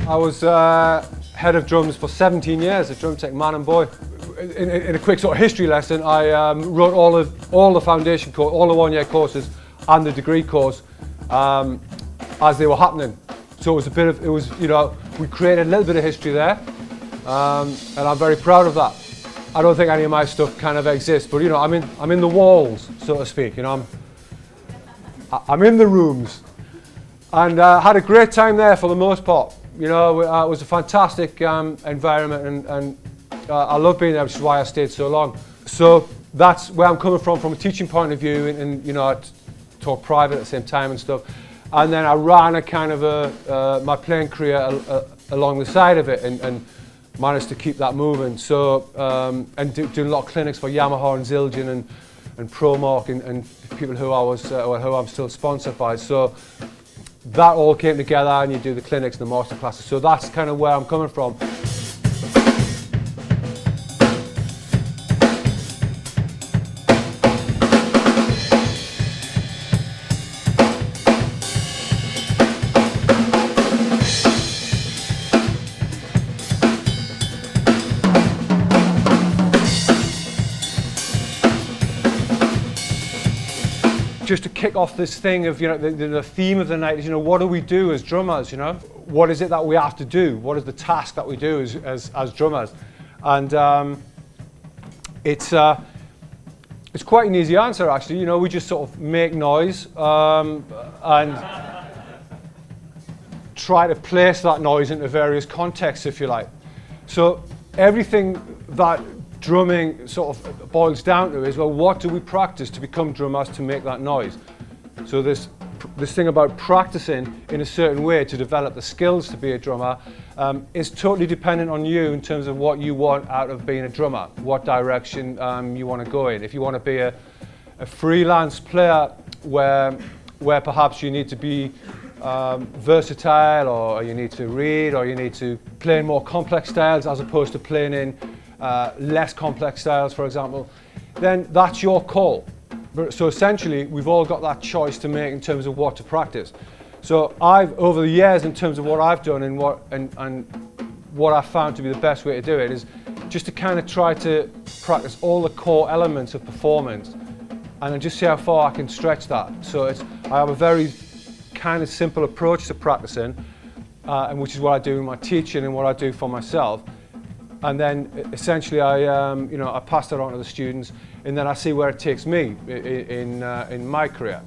I was head of drums for 17 years at Drum Tech Man and Boy. In a quick sort of history lesson, I wrote all the foundation course, all the one-year courses and the degree course as they were happening. So it was a bit of, you know, we created a little bit of history there, and I'm very proud of that. I don't think any of my stuff kind of exists, but you know, I'm in the walls, so to speak. You know, I'm in the rooms, and had a great time there for the most part. You know, it was a fantastic environment, and I love being there, which is why I stayed so long. So that's where I'm coming from a teaching point of view, and you know, I taught private at the same time and stuff. And then I ran a kind of my playing career along the side of it, and managed to keep that moving. So and doing a lot of clinics for Yamaha and Zildjian and ProMark and people who who I'm still sponsored by. So that all came together, and you do the clinics and the master classes. So that's kind of where I'm coming from. Just to kick off this thing of, you know, the theme of the night is, you know, what do we do as drummers, you know? What is it that we have to do? What is the task that we do as drummers? And it's quite an easy answer, actually. You know, we just sort of make noise and try to place that noise into various contexts, if you like. So everything that drumming sort of boils down to is, well, what do we practice to become drummers to make that noise? So this thing about practicing in a certain way to develop the skills to be a drummer is totally dependent on you in terms of what you want out of being a drummer, what direction you want to go in. If you want to be a freelance player where perhaps you need to be versatile, or you need to read, or you need to play in more complex styles as opposed to playing in less complex styles, for example, then that's your call. So essentially, we've all got that choice to make in terms of what to practice. So over the years, in terms of what I've done and what I've found to be the best way to do it, is just to kind of try to practice all the core elements of performance, and then just see how far I can stretch that. So I have a very kind of simple approach to practicing, and which is what I do in my teaching and what I do for myself. And then essentially I pass that on to the students, and then I see where it takes me in my career.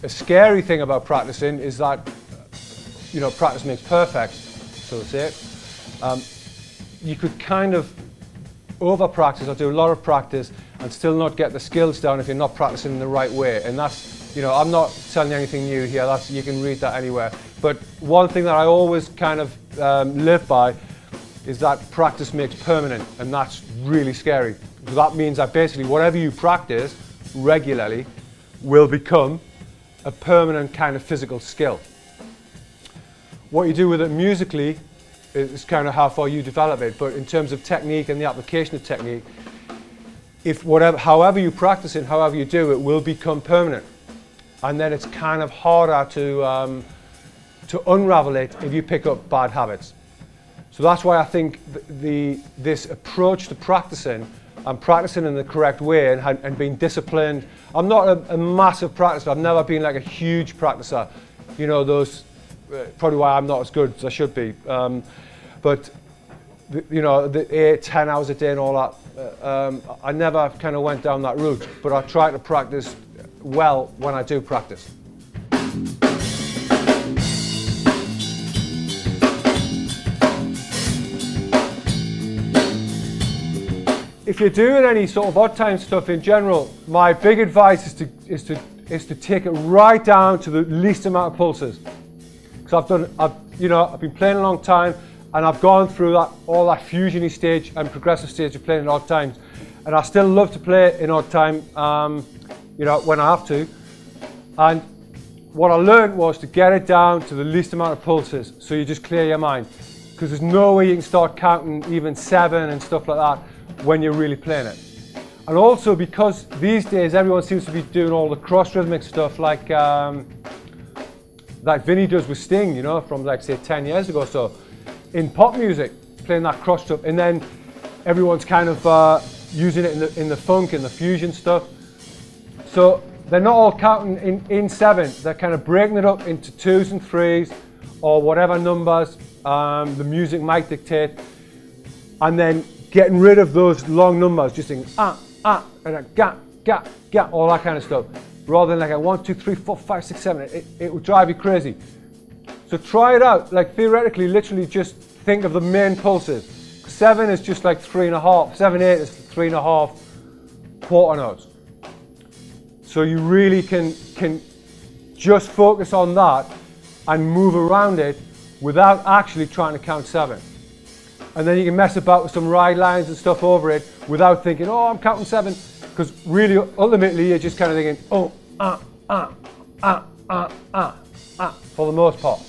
The scary thing about practicing is that, you know, practice makes perfect, so to say. You could kind of over-practice or do a lot of practice and still not get the skills down if you're not practicing in the right way. And that's, you know, I'm not telling you anything new here, you can read that anywhere. But one thing that I always kind of live by is that practice makes permanent, and that's really scary. That means that basically whatever you practice regularly will become a permanent kind of physical skill. What you do with it musically is kind of how far you develop it, but in terms of technique and the application of technique, however you practice it, however you do it, will become permanent. And then it's kind of harder to unravel it if you pick up bad habits. So that's why I think this approach to practicing, and practicing in the correct way, and being disciplined. I'm not a massive practicer. I've never been like a huge practicer. You know, those probably why I'm not as good as I should be. But you know, the 8-10 hours a day and all that, I never kind of went down that route. But I try to practice well when I do practice. If you're doing any sort of odd time stuff in general, my big advice is to take it right down to the least amount of pulses. Because I've been playing a long time, And I've gone through that, all that fusion-y stage and progressive stage of playing in odd times. And I still love to play in odd time, you know, when I have to. And what I learned was to get it down to the least amount of pulses, so you just clear your mind. Because there's no way you can start counting even 7 and stuff like that when you're really playing it. And also because these days everyone seems to be doing all the cross-rhythmic stuff like Vinny does with Sting, you know, from like say 10 years ago or so. In pop music, playing that cross stuff, and then everyone's kind of using it in the funk and the fusion stuff. So they're not all counting in 7, they're kind of breaking it up into 2s and 3s, or whatever numbers the music might dictate, and then getting rid of those long numbers, just saying and a ga, all that kind of stuff, rather than like a 1, 2, 3, 4, 5, 6, 7. It would drive you crazy. So try it out, like theoretically, literally just think of the main pulses. 7 is just like 3.5, 7, 8 is 3.5 quarter notes. So you really can just focus on that and move around it without actually trying to count 7. And then you can mess about with some ride lines and stuff over it without thinking, oh, I'm counting 7, because really, ultimately, you're just kind of thinking, oh, for the most part.